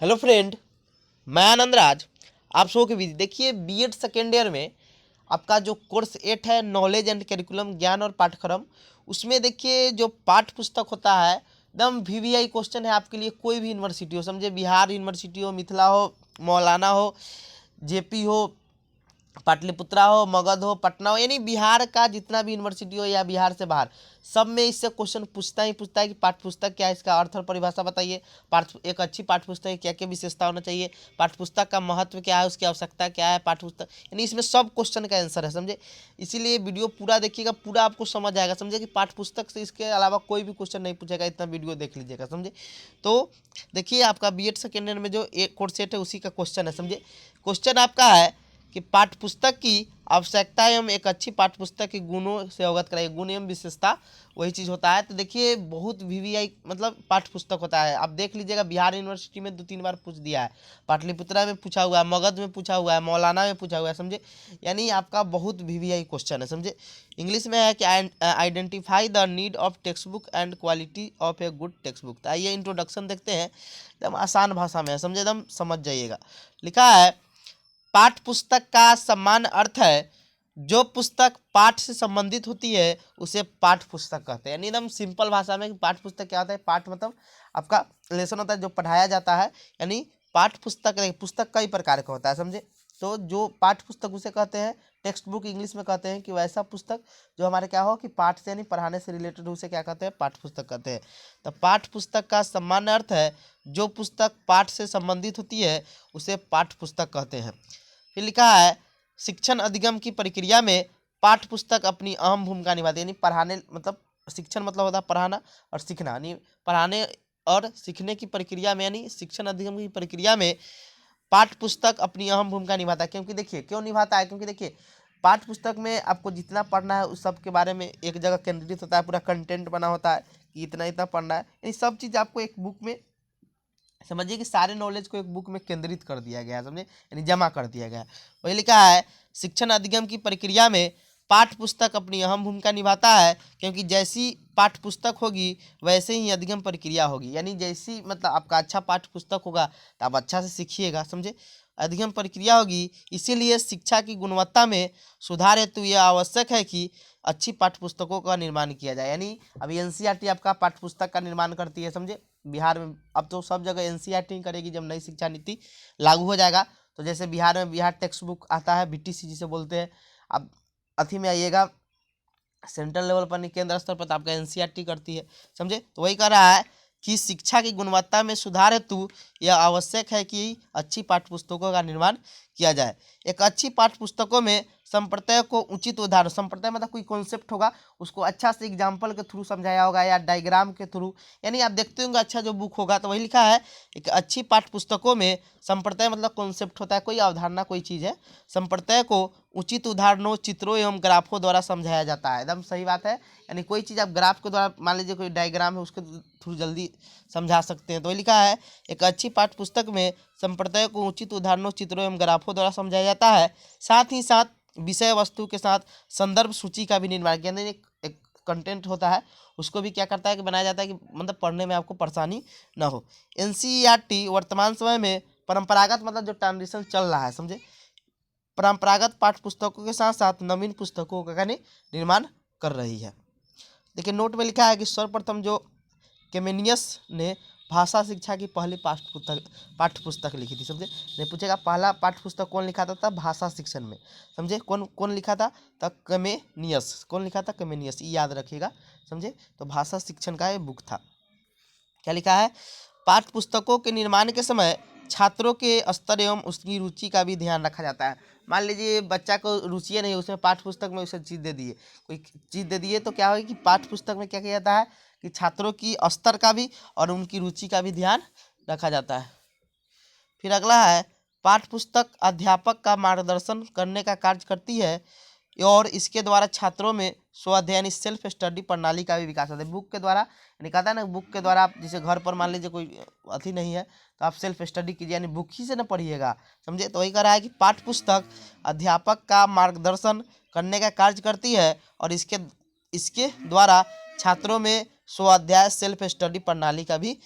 Hello friend, मैं आनंद राज। आप सबों के बीच देखिए बीएड सेकेंड ईयर में आपका जो कोर्स 8 है नॉलेज एंड करिकुलम ज्ञान और पाठ्यक्रम, उसमें देखिए जो पाठ्य पुस्तक होता है एकदम वीवीआई क्वेश्चन है आपके लिए। कोई भी यूनिवर्सिटी हो, समझे बिहार यूनिवर्सिटी हो, मिथिला हो, मौलाना हो, जेपी हो, पाटलिपुत्रा हो, मगध हो, पटना हो, यानी बिहार का जितना भी यूनिवर्सिटी हो या बिहार से बाहर, सब में इससे क्वेश्चन पूछता ही पूछता है कि पाठ्य पुस्तक क्या है, इसका अर्थ और परिभाषा बताइए। पाठ्य एक अच्छी पाठ्य पुस्तक की क्या क्या विशेषता होना चाहिए, पाठ्य पुस्तक का महत्व क्या है, उसकी आवश्यकता क्या है, पाठ्य पुस्तक, यानी इसमें सब क्वेश्चन का आंसर है, समझे। इसीलिए वीडियो पूरा देखिएगा, पूरा आपको समझ आएगा, समझे कि पाठ्य पुस्तक से इसके अलावा कोई भी क्वेश्चन नहीं पूछेगा, इतना वीडियो देख लीजिएगा, समझे। तो देखिए आपका बीएड सेकेंड ईयर में जो एक कोर्स सेट है उसी का क्वेश्चन है, समझे। क्वेश्चन आपका है कि पाठ्य पुस्तक की आवश्यकता एवं एक अच्छी पाठ्य पुस्तक के गुणों से अवगत कराइए। गुण एवं विशेषता वही चीज़ होता है। तो देखिए बहुत वीवीआई मतलब पाठ्य पुस्तक होता है, आप देख लीजिएगा। बिहार यूनिवर्सिटी में 2-3 बार पूछ दिया है, पाटलिपुत्रा में पूछा हुआ है, मगध में पूछा हुआ है, मौलाना में पूछा हुआ है, समझे। यानी आपका बहुत वीवीआई क्वेश्चन है, समझे। इंग्लिश में है कि identify the need of text book and quality of a good text book. तो आइए इंट्रोडक्शन देखते हैं, एकदम आसान भाषा में है, समझे, एकदम समझ जाइएगा। लिखा है पाठ्य पुस्तक का सामान्य अर्थ है जो पुस्तक पाठ से संबंधित होती है उसे पाठ्य पुस्तक कहते हैं। यानी एकदम सिंपल भाषा में कि पाठ्य पुस्तक क्या होता है। पाठ मतलब आपका लेसन होता है जो पढ़ाया जाता है, यानी पाठ्य पुस्तक पुस्तक कई प्रकार का होता है, समझे। तो जो पाठ्य पुस्तक उसे कहते हैं, टेक्स्ट बुक इंग्लिश में कहते हैं कि वैसा पुस्तक जो हमारे क्या हो कि पाठ से यानी पढ़ाने से रिलेटेड, उसे क्या कहते हैं, पाठ्य पुस्तक कहते हैं। तो पाठ्य पुस्तक का सामान्य अर्थ है जो पुस्तक पाठ से संबंधित होती है उसे पाठ्य पुस्तक कहते हैं। फिर लिखा है शिक्षण अधिगम की प्रक्रिया में पाठ्य पुस्तक अपनी अहम भूमिका निभाती है। यानी पढ़ाने मतलब शिक्षण मतलब होता है पढ़ाना और सीखना, यानी पढ़ाने और सीखने की प्रक्रिया में, यानी शिक्षण अधिगम की प्रक्रिया में पाठ्य पुस्तक अपनी अहम भूमिका निभाता है। क्योंकि देखिए क्यों निभाता है, क्योंकि देखिए पाठ्य पुस्तक में आपको जितना पढ़ना है उस सब के बारे में एक जगह केंद्रित होता है, पूरा कंटेंट बना होता है कि इतना इतना पढ़ना है, यानी सब चीज़ आपको एक बुक में, समझिए कि सारे नॉलेज को एक बुक में केंद्रित कर दिया गया है, समझे, यानी जमा कर दिया गया है। वही लिखा है शिक्षण अधिगम की प्रक्रिया में पाठ्य पुस्तक अपनी अहम भूमिका निभाता है, क्योंकि जैसी पाठ्य पुस्तक होगी वैसे ही अधिगम प्रक्रिया होगी। यानी जैसी मतलब आपका अच्छा पाठ्य पुस्तक होगा तो आप अच्छा से सीखिएगा, समझे। अधिगम प्रक्रिया होगी, इसीलिए शिक्षा की गुणवत्ता में सुधार हेतु यह आवश्यक है कि अच्छी पाठ्य पुस्तकों का निर्माण किया जाए। यानी अभी एनसीईआरटी आपका पाठ्य पुस्तक का निर्माण करती है, समझे। बिहार में अब तो सब जगह एनसीईआरटी करेगी जब नई शिक्षा नीति लागू हो जाएगा। तो जैसे बिहार में बिहार टेक्स्ट बुक आता है, बीटीसी जिसे बोलते हैं। अब अथी में आइएगा सेंट्रल लेवल पर, नहीं केंद्र स्तर पर, तो आपका एनसीईआरटी करती है, समझे। तो वही कह रहा है कि शिक्षा की गुणवत्ता में सुधार हेतु यह आवश्यक है कि अच्छी पाठ्य पुस्तकों का निर्माण किया जाए। एक अच्छी पाठ्य पुस्तकों में संप्रदाय को उचित उदाहरण, संप्रदाय मतलब कोई कॉन्सेप्ट होगा उसको अच्छा से एग्जाम्पल के थ्रू समझाया होगा या डायग्राम के थ्रू, यानी आप देखते होंगे अच्छा जो बुक होगा। तो वही लिखा है एक अच्छी पाठ्य पुस्तकों में संप्रदाय मतलब कॉन्सेप्ट होता है, कोई अवधारणा कोई चीज़ है, संप्रदाय को उचित उदाहरणों, चित्रों एवं ग्राफों द्वारा समझाया जाता है। एकदम सही बात है। यानी कोई चीज़ आप ग्राफ के द्वारा, मान लीजिए कोई डायग्राम है उसके थ्रू जल्दी समझा सकते हैं। तो ये लिखा है एक अच्छी पाठ्य पुस्तक में संप्रदाय को उचित उदाहरणों, चित्रों एवं ग्राफों द्वारा समझाया जाता है। साथ ही साथ विषय वस्तु के साथ संदर्भ सूची का भी निर्माण किया, एक कंटेंट होता है उसको भी क्या करता है कि बनाया जाता है कि मतलब पढ़ने में आपको परेशानी ना हो। एनसीईआरटी वर्तमान समय में परंपरागत मतलब जो ट्रांजिशन चल रहा है, समझे, परंपरागत पाठ्य पुस्तकों के साथ साथ नवीन पुस्तकों का निर्माण कर रही है। देखिए नोट में लिखा है कि सर्वप्रथम जो केमेनियस ने भाषा शिक्षा की पहली पाठ्य पुस्तक लिखी थी, समझे। नहीं पूछेगा पहला पाठ्य पुस्तक कौन लिखा था भाषा शिक्षण में, समझे। कौन कौन लिखा था, तो केमेनियस। कौन लिखा था, केमेनियस, ये याद रखिएगा, समझे। तो भाषा शिक्षण का ये बुक था। क्या लिखा है पाठ्य पुस्तकों के निर्माण के समय छात्रों के स्तर एवं उसकी रुचि का भी ध्यान रखा जाता है। मान लीजिए बच्चा को रुचि नहीं है, उसमें पाठ्य पुस्तक में उसे चीज़ दे दिए, कोई चीज़ दे दिए, तो क्या होगा कि पाठ्य पुस्तक में क्या किया जाता है कि छात्रों की स्तर का भी और उनकी रुचि का भी ध्यान रखा जाता है। फिर अगला है पाठ्य पुस्तक अध्यापक का मार्गदर्शन करने का कार्य करती है और इसके द्वारा छात्रों में स्वाध्याय सेल्फ स्टडी प्रणाली का भी विकास होता है। बुक के द्वारा, यानी कहता है ना, बुक के द्वारा आप जैसे घर पर मान लीजिए कोई अथी नहीं है तो आप सेल्फ स्टडी कीजिए, यानी बुक ही से ना पढ़िएगा, समझे। तो वही कह रहा है कि पाठ्य पुस्तक अध्यापक का मार्गदर्शन करने का कार्य करती है और इसके इसके द्वारा छात्रों में स्वाध्याय सेल्फ स्टडी प्रणाली का भी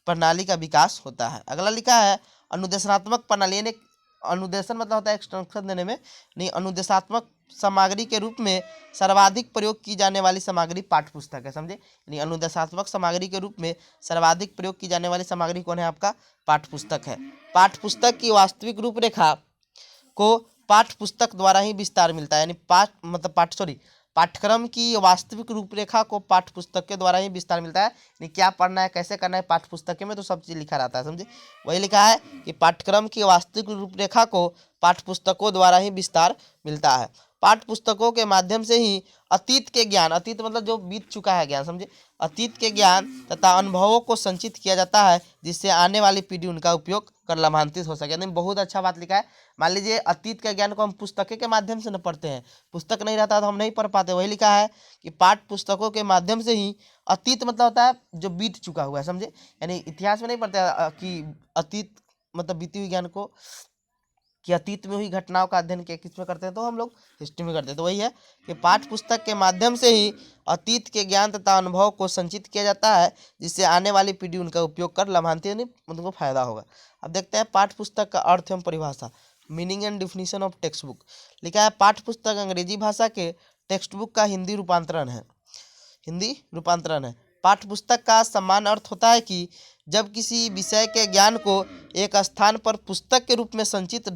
प्रणाली का विकास होता है। अगला लिखा है अनुदेशनात्मक प्रणाली, यानी अनुदेशन मतलब होता है इंस्ट्रक्शन देने में, नहीं, अनुदेशात्मक सामग्री के रूप में सर्वाधिक प्रयोग की जाने वाली सामग्री पाठ्य पुस्तक है, समझे। यानी अनुदेशात्मक सामग्री के रूप में सर्वाधिक प्रयोग की जाने वाली सामग्री कौन है, आपका पाठ्य पुस्तक है। पाठ्य पुस्तक की वास्तविक रूपरेखा को पाठ्य पुस्तक द्वारा ही विस्तार मिलता है, यानी पाठ्यक्रम की वास्तविक रूपरेखा को पाठ्य पुस्तक के द्वारा ही विस्तार मिलता है। यानी क्या पढ़ना है, कैसे करना है, पाठ्य पुस्तक में तो सब चीज़ लिखा रहता है, समझे। वही लिखा है कि पाठ्यक्रम की वास्तविक रूपरेखा को पाठ्य पुस्तकों द्वारा ही विस्तार मिलता है। पाठ्य पुस्तकों के माध्यम से ही अतीत के ज्ञान, अतीत मतलब जो बीत चुका है ज्ञान, समझे, अतीत के ज्ञान तथा अनुभवों को संचित किया जाता है, जिससे आने वाली पीढ़ी उनका उपयोग कर लाभान्वित हो सके। यानी बहुत अच्छा बात लिखा है। मान लीजिए अतीत का ज्ञान को हम पुस्तक के माध्यम से न पढ़ते हैं, पुस्तक नहीं रहता तो हम नहीं पढ़ पाते। वही लिखा है कि पाठ्य पुस्तकों के माध्यम से ही अतीत मतलब होता है जो बीत चुका हुआ है, समझे। यानी इतिहास में नहीं पढ़ते कि अतीत मतलब बीती हुई ज्ञान को, कि अतीत में हुई घटनाओं का अध्ययन किस में करते हैं, तो हम लोग हिस्ट्री में करते हैं। तो वही है कि पाठ्य पुस्तक के माध्यम से ही अतीत के ज्ञान तथा अनुभव को संचित किया जाता है, जिससे आने वाली पीढ़ी उनका उपयोग कर लाभान्वित, यानी उनको फायदा होगा। अब देखते हैं पाठ्य पुस्तक का अर्थ एवं परिभाषा, meaning and definition of text book. लिखा है पाठ्य पुस्तक अंग्रेजी भाषा के टेक्स्ट बुक का हिंदी रूपांतरण है। पाठ्य पुस्तक का सामान्य अर्थ होता है कि जब किसी विषय के ज्ञान को एक स्थान पर पुस्तक के रूप में संगठित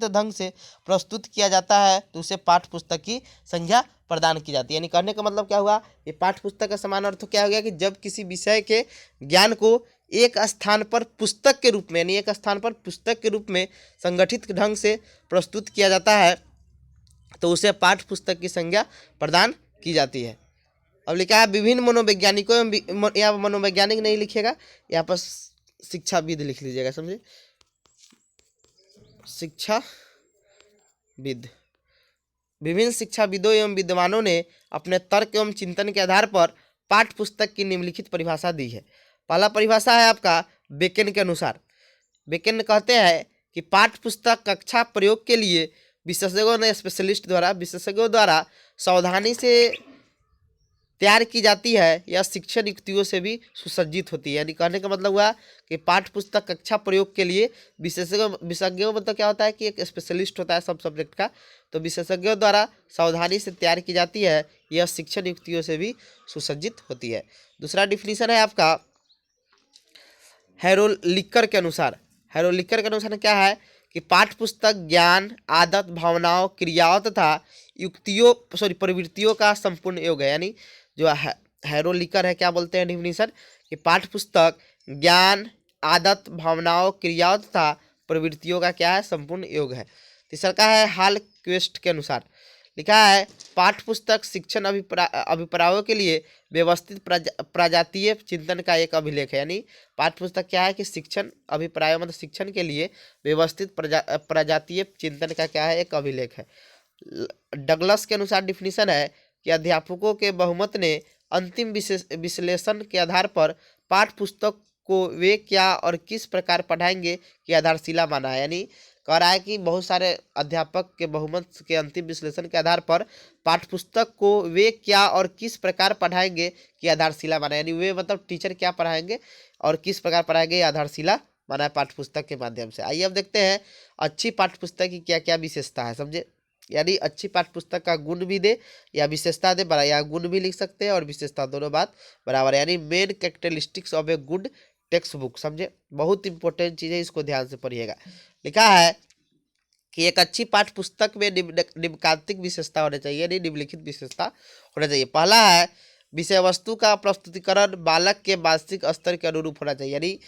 ढंग से प्रस्तुत किया जाता है, तो उसे पाठ्य पुस्तक की संज्ञा प्रदान की जाती है। यानी कहने का मतलब क्या हुआ, ये पाठ्य पुस्तक का सामान्य अर्थ क्या हो गया कि जब किसी विषय के ज्ञान को एक स्थान पर पुस्तक के रूप में, यानी एक स्थान पर पुस्तक के रूप में संगठित ढंग से प्रस्तुत किया जाता है, तो उसे पाठ्य पुस्तक की संज्ञा प्रदान की जाती है। अब लिखा है विभिन्न मनोवैज्ञानिकों एवं, यहाँ मनोवैज्ञानिक नहीं लिखेगा, यहाँ पर शिक्षाविद लिख लीजिएगा, समझे, शिक्षाविद। विभिन्न शिक्षाविदों एवं विद्वानों ने अपने तर्क एवं चिंतन के आधार पर पाठ्य पुस्तक की निम्नलिखित परिभाषा दी है। पहला परिभाषा है आपका बेकेन के अनुसार। बेकेन कहते हैं कि पाठ्य पुस्तक कक्षा प्रयोग के लिए विशेषज्ञों द्वारा सावधानी से तैयार की जाती है या शिक्षण युक्तियों से भी सुसज्जित होती है। यानी कहने का मतलब हुआ कि पाठ्य पुस्तक कक्षा प्रयोग के लिए विशेषज्ञों मतलब क्या होता है कि एक स्पेशलिस्ट होता है सब सब्जेक्ट का, तो विशेषज्ञों द्वारा सावधानी से तैयार की जाती है, यह शिक्षण युक्तियों से भी सुसज्जित होती है। दूसरा डिफिनीशन है आपका हैरोलिकर के अनुसार। हैरोलिकर के अनुसार क्या है कि पाठ्य पुस्तक ज्ञान, आदत, भावनाओं, क्रियाओं तथा प्रवृत्तियों का संपूर्ण योग है। यानी जो हैरोलिकर है क्या बोलते हैं डिफिनीशन, कि पाठ्य पुस्तक ज्ञान, आदत, भावनाओं, क्रियाओं तथा प्रवृत्तियों का क्या है, संपूर्ण योग है। तीसरा का है हाल क्वेस्ट के अनुसार। लिखा है पाठ्य पुस्तक शिक्षण अभिप्रायों के लिए व्यवस्थित प्रजातीय चिंतन का एक अभिलेख है। यानी पाठ्य पुस्तक क्या है कि शिक्षण अभिप्राय मतलब शिक्षण के लिए व्यवस्थित प्रजातीय चिंतन का क्या है, एक अभिलेख है। डगलस के अनुसार डिफिनीशन है कि अध्यापकों के बहुमत ने अंतिम विश्लेषण के आधार पर पाठ्य पुस्तक को वे क्या और किस प्रकार पढ़ाएंगे की आधारशिला माना है। यानी कह रहा है कि बहुत सारे अध्यापक के बहुमत के अंतिम विश्लेषण के आधार पर पाठ्य पुस्तक को वे क्या और किस प्रकार पढ़ाएंगे की आधारशिला माना है। यानी वे मतलब टीचर क्या पढ़ाएंगे और किस प्रकार पढ़ाएंगे, आधारशिला माना है पाठ्य पुस्तक के माध्यम से। आइए अब देखते हैं अच्छी पाठ्य पुस्तक की क्या क्या विशेषता है, समझे। यानी अच्छी पाठ्य पुस्तक का गुण भी दे या विशेषता दे, या गुण भी लिख सकते हैं और विशेषता, दोनों बात बराबर है। यानी main characteristics of a good text book, समझे, बहुत इंपॉर्टेंट चीज़ है, इसको ध्यान से पढ़िएगा। लिखा है कि एक अच्छी पाठ्य पुस्तक में निम्नलिखित विशेषता होनी चाहिए, यानी निम्नलिखित विशेषता होना चाहिए। पहला है विषय वस्तु का प्रस्तुतिकरण बालक के मानसिक स्तर के अनुरूप होना चाहिए। यानी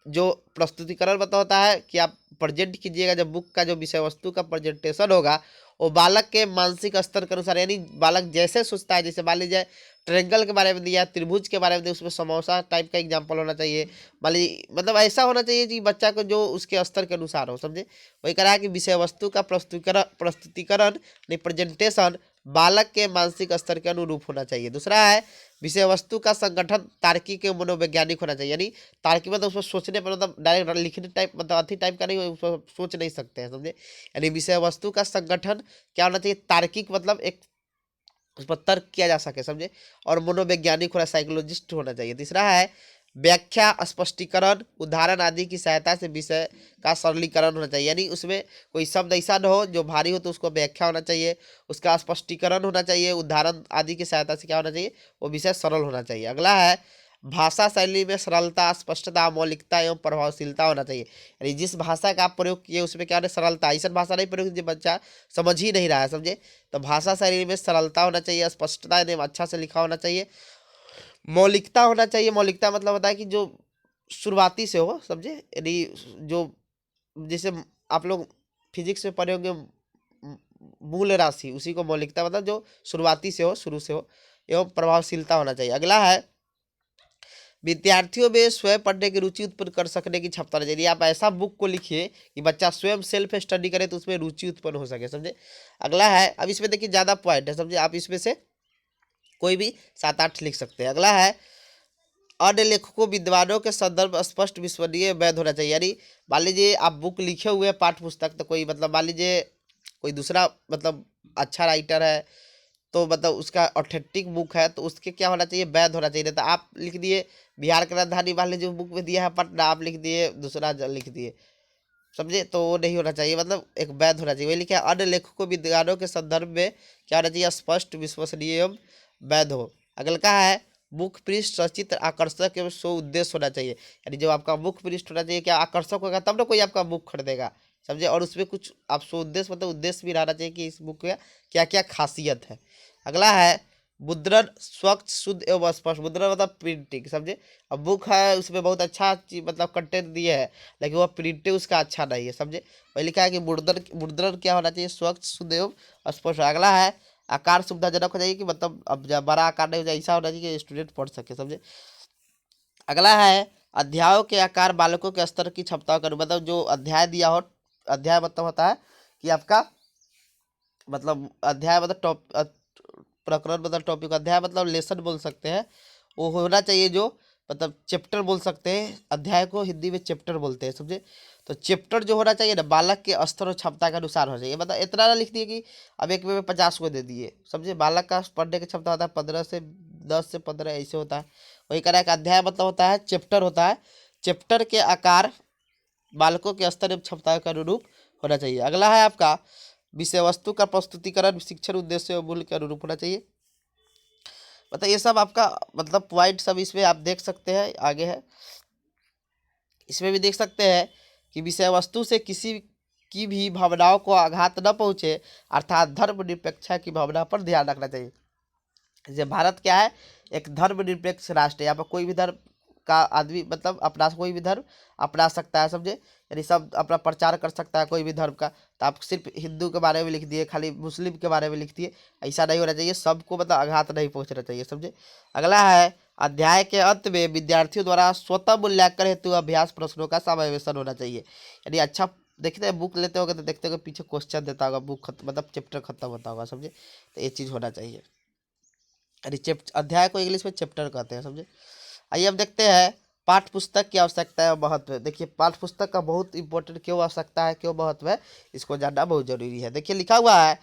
जो प्रस्तुतिकरण मतलब होता है कि आप प्रेजेंट कीजिएगा, जब बुक का जो विषय वस्तु का प्रेजेंटेशन होगा वो बालक के मानसिक स्तर के अनुसार, यानी बालक जैसे सोचता है, जैसे मान लीजिए ट्रायंगल के बारे में दिया, त्रिभुज के बारे में दिया, उसमें समोसा टाइप का एग्जाम्पल होना चाहिए, मतलब ऐसा होना चाहिए कि बच्चा को जो उसके स्तर के अनुसार हो, समझे। वही कह रहा है कि विषय वस्तु का प्रस्तुतिकरण प्रेजेंटेशन बालक के मानसिक स्तर के अनुरूप होना चाहिए। दूसरा है विषय वस्तु का संगठन तार्किक एवं मनोवैज्ञानिक होना चाहिए। यानी तार्किक मतलब उसमें सोचने पर, मतलब डायरेक्ट लिखने टाइप, मतलब अथी टाइप का नहीं, उसमें सोच नहीं सकते हैं, समझे। यानी विषय वस्तु का संगठन क्या होना चाहिए, तार्किक मतलब एक उस पर तर्क किया जा सके, समझे, और मनोवैज्ञानिक होना, साइकोलॉजिस्ट होना चाहिए। तीसरा है व्याख्या, स्पष्टीकरण, उदाहरण आदि की सहायता से विषय का सरलीकरण होना चाहिए। यानी उसमें कोई शब्द ऐसा न हो जो भारी हो तो उसको व्याख्या होना चाहिए, उसका स्पष्टीकरण होना चाहिए, उदाहरण आदि की सहायता से क्या होना चाहिए, वो विषय सरल होना चाहिए। अगला है भाषा शैली में सरलता, स्पष्टता, मौलिकता एवं प्रभावशीलता होना चाहिए। यानी जिस भाषा का आप प्रयोग किए उसमें क्या होना, सरलता, ऐसा भाषा नहीं प्रयोग जो बच्चा समझ ही नहीं रहा है, समझे। तो भाषा शैली में सरलता होना चाहिए, स्पष्टता एवं अच्छा से लिखा होना चाहिए, मौलिकता होना चाहिए। मौलिकता मतलब होता है कि जो शुरुआती से हो, समझे। यदि जो जैसे आप लोग फिजिक्स में पढ़े होंगे मूल राशि, उसी को मौलिकता मतलब जो शुरुआती से हो, शुरू से हो, एवं प्रभावशीलता होना चाहिए। अगला है विद्यार्थियों में स्वयं पढ़ने की रुचि उत्पन्न कर सकने की क्षमता होनी चाहिए। यदि आप ऐसा बुक को लिखिए कि बच्चा स्वयं सेल्फ स्टडी करे तो उसमें रुचि उत्पन्न हो सके, समझे। अगला है, अब इसमें देखिए ज़्यादा पॉइंट है, समझे। आप इसमें से कोई भी 7-8 लिख सकते हैं। अगला है अन्य लेखकों विद्वानों के संदर्भ स्पष्ट विश्वसनीय वैध होना चाहिए। यानी मान लीजिए आप बुक लिखे हुए हैं पाठ्य पुस्तक, तो कोई मतलब मान लीजिए कोई दूसरा मतलब अच्छा राइटर है, तो मतलब उसका ऑथेंटिक बुक है, तो उसके क्या होना चाहिए, वैध होना चाहिए। नहीं तो आप लिख दिए बिहार की राजधानी, मान लीजिए बुक में दिया है पटना, आप लिख दिए दूसरा लिख दिए, समझे, तो वो नहीं होना चाहिए, मतलब एक वैध होना चाहिए। वही लिखा है अन्य लेखकों विद्वानों के संदर्भ में क्या होना चाहिए, स्पष्ट विश्वसनीय एवं वैध हो। अगला का है मुख्य पृष्ठ सचित्र आकर्षक एवं सो उद्देश्य होना चाहिए। यानी जो आपका मुख्य पृष्ठ होना चाहिए क्या आकर्षक होगा, तब ना कोई आपका बुक खरीदेगा, समझे। और उसमें कुछ आप सो उद्देश्य मतलब उद्देश्य भी रहना चाहिए कि इस बुक में क्या क्या खासियत है। अगला है मुद्रण स्वच्छ शुद्ध एवं स्पष्ट। मुद्रण मतलब प्रिंटिंग, समझे। अब बुक है उसमें बहुत अच्छा मतलब कंटेंट दिए है, लेकिन वह प्रिंटिंग उसका अच्छा नहीं है, समझे। वही लिखा है कि मुद्रण मुद्रण क्या होना चाहिए, स्वच्छ शुद्ध एवं स्पष्ट। अगला है आकार सुविधाजनक हो जाएगी, कि मतलब अब जब बड़ा आकार नहीं हो जाए, ऐसा होना चाहिए कि स्टूडेंट पढ़ सके, समझे। अगला है अध्यायों के आकार बालकों के स्तर की क्षमता का मतलब जो अध्याय दिया हो, अध्याय मतलब होता है कि आपका मतलब अध्याय मतलब प्रकरण मतलब टॉपिक, अध्याय मतलब लेसन बोल सकते हैं, वो होना चाहिए जो मतलब चैप्टर बोल सकते हैं, अध्याय को हिंदी में चैप्टर बोलते हैं, समझे। तो चैप्टर जो होना चाहिए ना बालक के स्तर और क्षमता के अनुसार होना चाहिए। मतलब इतना ना लिख दिए कि अब एक में 50 को दे दिए, समझे। बालक का पढ़ने की क्षमता होता है 10 से 15 ऐसे होता है। वही कह रहा है कि अध्याय मतलब होता है चैप्टर होता है, चैप्टर के आकार बालकों के स्तर एवं क्षमता के अनुरूप होना चाहिए। अगला है आपका विषय वस्तु का प्रस्तुतिकरण शिक्षण उद्देश्य और मूल्य के अनुरूप होना चाहिए। मतलब ये सब आपका मतलब पॉइंट सब इसमें आप देख सकते हैं। आगे है, इसमें भी देख सकते हैं कि विषय वस्तु से किसी की भी भावनाओं को आघात न पहुंचे, अर्थात धर्मनिरपेक्षता की भावना पर ध्यान रखना चाहिए। जैसे भारत क्या है, एक धर्मनिरपेक्ष राष्ट्र है। यहाँ पर कोई भी धर्म का आदमी मतलब अपना कोई भी धर्म अपना सकता है, समझे। यानी सब अपना प्रचार कर सकता है कोई भी धर्म का। तो आप सिर्फ हिंदू के बारे में लिख दिए, खाली मुस्लिम के बारे में लिख दिए, ऐसा नहीं होना चाहिए। सबको मतलब आघात नहीं पहुंचना चाहिए, समझे। अगला है अध्याय के अंत में विद्यार्थियों द्वारा स्वतः मूल्यांकन हेतु अभ्यास प्रश्नों का समावेशन होना चाहिए। यानी अच्छा देखते हैं बुक लेते होगे तो देखते होगे पीछे क्वेश्चन देता होगा, बुक खत्म मतलब चैप्टर खत्म होता होगा, समझे। तो ये चीज़ होना चाहिए। यानी अध्याय को इंग्लिश में चैप्टर कहते हैं, समझे। आइए अब देखते हैं पाठ्य पुस्तक की आवश्यकता है महत्व। देखिए पाठ्य पुस्तक का बहुत इंपॉर्टेंट क्यों आवश्यकता है, क्यों महत्व है, इसको जानना बहुत जरूरी है। देखिए लिखा हुआ है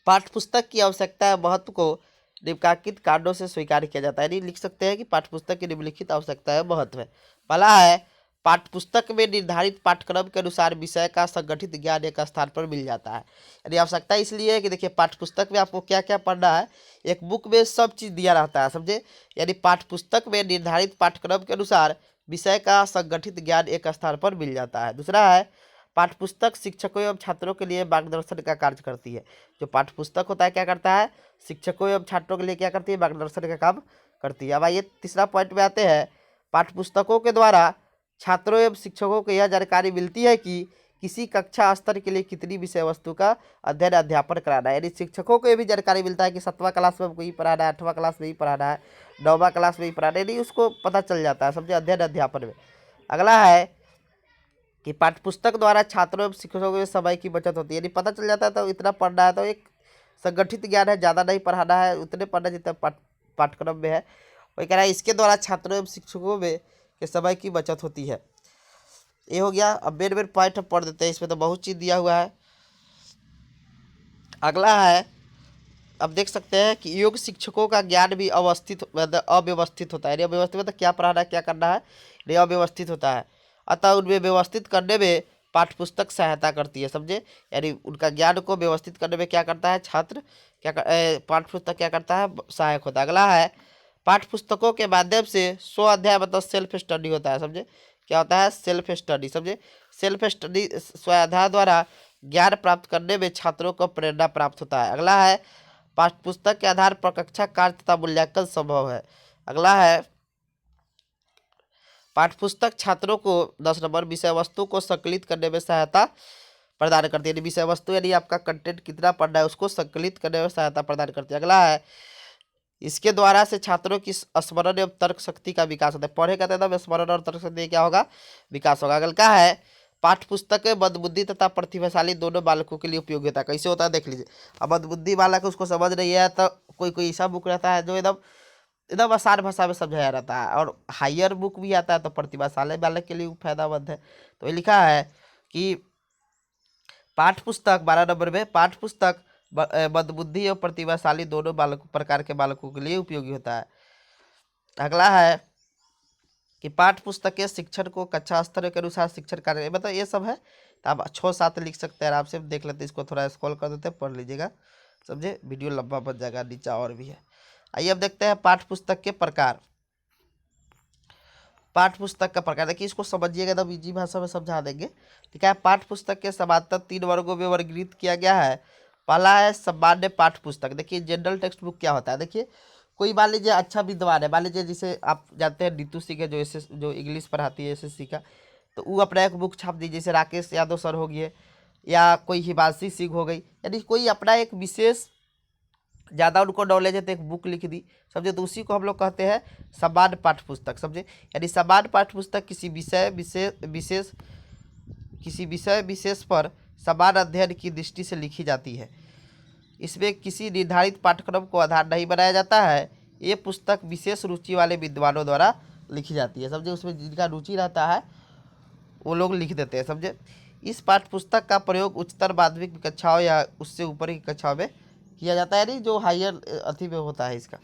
पाठ्य पुस्तक की आवश्यकता है महत्व को निम्नलिखित कारणों से स्वीकार किया जाता है। यानी लिख सकते हैं कि पाठ्य पुस्तक की निम्नलिखित आवश्यकता है महत्व है। पहला है पाठ्य पुस्तक में निर्धारित पाठ्यक्रम के अनुसार विषय का संगठित ज्ञान एक स्थान पर मिल जाता है। यानी आवश्यकता इसलिए है कि देखिए पाठ्य पुस्तक में आपको क्या क्या पढ़ना है, एक बुक में सब चीज़ दिया रहता है, समझे। यानी पाठ्य पुस्तक में निर्धारित पाठ्यक्रम के अनुसार विषय का संगठित ज्ञान एक स्थान पर मिल जाता है। दूसरा है पाठ्यपुस्तक शिक्षकों एवं छात्रों के लिए मार्गदर्शन का कार्य करती है। जो पाठ्यपुस्तक होता है क्या करता है, शिक्षकों एवं छात्रों के लिए क्या करती है, मार्गदर्शन का काम करती है। अब आइए तीसरा पॉइंट में आते हैं। पाठ्यपुस्तकों के द्वारा छात्रों एवं शिक्षकों को यह जानकारी मिलती है कि किसी कक्षा स्तर के लिए कितनी विषय वस्तु का अध्ययन अध्यापन कराना है। यानी शिक्षकों को ये भी जानकारी मिलता है कि 7वां क्लास में हमको ही पढ़ाना है, 8वां क्लास में ही पढ़ाना है, 9वां क्लास में ही पढ़ाना है, नहीं उसको पता चल जाता है, समझे, अध्ययन अध्यापन में। अगला है कि पाठ्यपुस्तक द्वारा छात्रों एवं शिक्षकों के समय की बचत होती है। यदि पता चल जाता है तो इतना पढ़ना है, तो एक संगठित ज्ञान है, ज़्यादा नहीं पढ़ाना है, उतने पढ़ना जितना पाठ्यक्रम में है। वही कह रहा है इसके द्वारा छात्रों एवं शिक्षकों में के समय की बचत होती है। ये हो गया। अब मेन मेन पॉइंट हम पढ़ देते हैं, इसमें तो बहुत चीज़ दिया हुआ है। अगला है अब देख सकते हैं कि योग शिक्षकों का ज्ञान भी अव्यवस्थित होता है। अव्यवस्थित मतलब क्या पढ़ाना है क्या करना है, ये अव्यवस्थित होता है। अतः उनमें व्यवस्थित करने में पाठ्यपुस्तक सहायता करती है, समझे। यानी उनका ज्ञान को व्यवस्थित करने में क्या करता है छात्र, पाठ्यपुस्तक क्या करता है, सहायक होता है। अगला है पाठ्यपुस्तकों के माध्यम से स्व अध्याय मतलब सेल्फ स्टडी होता है, समझे। क्या होता है, सेल्फ स्टडी, समझे। सेल्फ स्टडी स्वाध्याय द्वारा ज्ञान प्राप्त करने में छात्रों को प्रेरणा प्राप्त होता है। अगला है पाठ्यपुस्तक के आधार पर कक्षा कार्य तथा मूल्यांकन संभव है। अगला है पाठ्यपुस्तक छात्रों को 10 नंबर विषय वस्तु को संकलित करने में सहायता प्रदान करती है। विषय वस्तु यानी आपका कंटेंट कितना पढ़ना है उसको संकलित करने में सहायता प्रदान करती है। अगला है इसके द्वारा से छात्रों की स्मरण एवं तर्क शक्ति का विकास होता है। पढ़ेगा तो एकदम स्मरण और तर्क शक्ति क्या होगा, विकास होगा। अगला क्या है पाठ्यपुस्तक मंदबुद्धि तथा प्रतिभाशाली दोनों बालकों के लिए उपयोगी होता है। कैसे होता है देख लीजिए। अब मंदबुद्धि बालक उसको समझ नहीं है तो कोई कोई ऐसा बुक रहता है जो एकदम एकदम आसान भाषा में समझाया रहता है, और हायर बुक भी आता है तो प्रतिभाशाली बालक के लिए फायदामंद है। तो ये लिखा है कि पाठ्यपुस्तक 12 नंबर में पाठ्यपुस्तक मंदबुद्धि और प्रतिभाशाली दोनों प्रकार के बालकों के लिए उपयोगी होता है। अगला है कि पाठ्यपुस्तक के शिक्षण को कक्षा स्तर के अनुसार शिक्षण कार्य, मतलब ये सब है। तो आप 6-7 लिख सकते हैं आराम से, देख लेते हैं। इसको थोड़ा स्क्रॉल कर देते हैं, पढ़ लीजिएगा, समझे। वीडियो लंबा बन जाएगा, नीचा और भी है। आइए अब देखते हैं पाठ्यपुस्तक के प्रकार। पाठ्यपुस्तक का प्रकार देखिए, इसको समझिएगा एकदम इजी भाषा में समझा देंगे। ठीक है, पाठ्यपुस्तक के समांतर 3 वर्गों में वर्गीकृत किया गया है। पहला है सामान्य पाठ्यपुस्तक। देखिए जनरल टेक्स्ट बुक क्या होता है, देखिए कोई मान लीजिए अच्छा विद्वान है, मान लीजिए जिसे आप जानते हैं नीतू सिंह है जो इंग्लिश पढ़ाती है एसएससी का, तो वो अपना एक बुक छाप दी। जैसे राकेश यादव सर हो गए या कोई हिमांशी सिंह हो गई, यानी कोई अपना एक विशेष ज़्यादा उनको नॉलेज है तो एक बुक लिख दी, समझे। तो उसी को हम लोग कहते हैं सामान्य पाठ्यपुस्तक, समझे। यानी सामान्य पाठ्यपुस्तक किसी विषय विशेष पर समान अध्ययन की दृष्टि से लिखी जाती है। इसमें किसी निर्धारित पाठ्यक्रम को आधार नहीं बनाया जाता है। ये पुस्तक विशेष रुचि वाले विद्वानों द्वारा लिखी जाती है, समझे। उसमें जिनका रुचि रहता है वो लोग लिख देते हैं, समझे। इस पाठ्यपुस्तक का प्रयोग उच्चतर माध्यमिक कक्षाओं या उससे ऊपर की कक्षाओं में किया जाता है, नहीं जो हायर अथी में होता है इसका।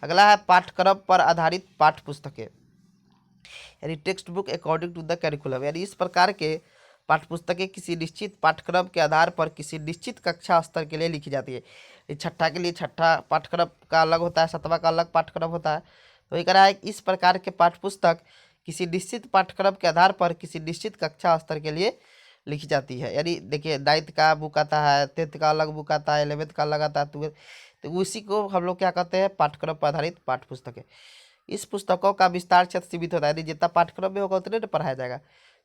अगला है पाठ्यक्रम पर आधारित पाठ्यपुस्तकें, यानी textbook according to the curriculum. यानी इस प्रकार के पाठ्यपुस्तकें किसी निश्चित पाठ्यक्रम के आधार पर किसी निश्चित कक्षा स्तर के लिए लिखी जाती है। छठा के लिए छठा पाठ्यक्रम का अलग होता है, 7वां का अलग पाठ्यक्रम होता है। तो ये कह रहा है इस प्रकार के पाठ्यपुस्तक किसी निश्चित पाठ्यक्रम के आधार पर किसी निश्चित कक्षा स्तर के लिए लिखी जाती है। यानी देखिए 9th का बुक आता है, 10th का अलग बुक आता है, 11th का अलग आता है, तो उसी को हम लोग क्या कहते हैं पाठ्यक्रम पर आधारित पाठ्यपुस्तकें। इस पुस्तकों का विस्तार क्षेत्र सीमित होता है, यदि जितना पाठ्यक्रम में होगा उतने पढ़ाया जाएगा,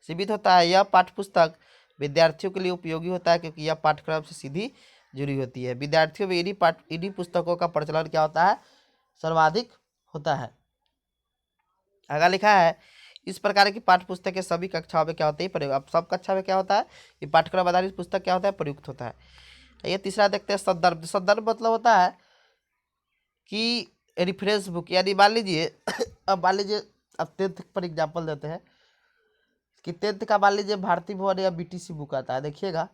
सीमित होता है। यह पाठ्यपुस्तक विद्यार्थियों के लिए उपयोगी होता है क्योंकि यह पाठ्यक्रम से सीधी जुड़ी होती है। विद्यार्थियों में इन्हीं पुस्तकों का प्रचलन क्या होता है, सर्वाधिक होता है। आगे लिखा है इस प्रकार की पाठ्यपुस्तकें सभी कक्षाओं में क्या होती है, प्रयोग। अब सब कक्षा में क्या होता है, ये पाठ्यक्रम आधारित पुस्तक क्या होता है, प्रयुक्त होता है। ये तीसरा देखते हैं संदर्भ। संदर्भ मतलब होता है कि रेफरेंस बुक, यानी मान लीजिए अब मान लीजिए अब 10th पर एग्जाम्पल देते हैं कि 10th का मान लीजिए भारती भवन या बीटीसी बुक आता है, देखिएगा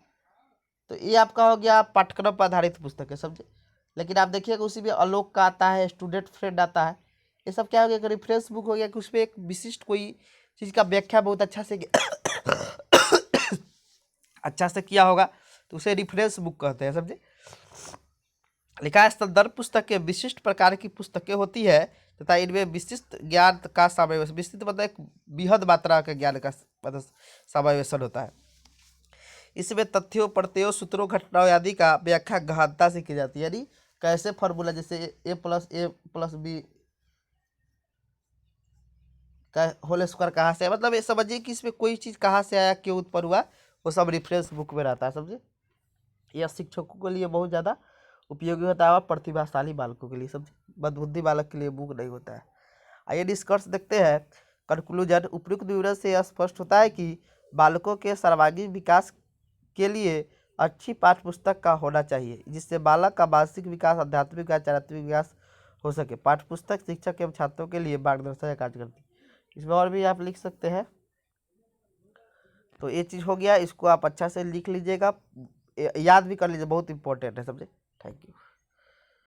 तो ये आपका हो गया पाठ्यक्रम पर आधारित पुस्तक है, समझे। लेकिन आप देखिएगा उसी में आलोक का आता है, स्टूडेंट फ्रेंड आता है, ये सब क्या हो गया, रेफरेंस बुक हो गया कि उसमें एक विशिष्ट कोई चीज़ का व्याख्या बहुत अच्छा से अच्छा से किया होगा तो उसे रेफरेंस बुक कहते हैं, समझे। लिखा है संदर्भ पुस्तकें विशिष्ट प्रकार की पुस्तकें होती है तथा इनमें विशिष्ट ज्ञान का समावेश, विशिष्ट मतलब एक बृहद मात्रा के ज्ञान का मतलब समावेशन होता है। इसमें तथ्यों प्रत्ययों सूत्रों घटनाओं आदि का व्याख्या गहनता से की जाती है। यानी कैसे फॉर्मूला, जैसे a+a+b का होल स्क्वायर कहाँ से है, मतलब ये समझिए कि इसमें कोई चीज़ कहाँ से आया, क्यों उत्पन्न हुआ, वो सब रेफरेंस बुक में रहता है, समझे। यह शिक्षकों के लिए बहुत ज़्यादा उपयोगी होता है और प्रतिभाशाली बालकों के लिए, समझे। मंदबुद्धि बालक के लिए बुक नहीं होता है। आइए निष्कर्ष देखते हैं। कंक्लूजन। उपयुक्त विवरण से यह स्पष्ट होता है कि बालकों के सर्वांगीण विकास के लिए अच्छी पाठ्यपुस्तक का होना चाहिए जिससे बालक का मानसिक विकास, आध्यात्मिक विकास, चारित्रिक विकास हो सके। पाठ्यपुस्तक शिक्षक एवं छात्रों के लिए मार्गदर्शन का कार्य करती है। इसमें और भी आप लिख सकते हैं। तो ये चीज़ हो गया, इसको आप अच्छा से लिख लीजिएगा, याद भी कर लीजिए, बहुत इंपॉर्टेंट है, समझे। Thank you.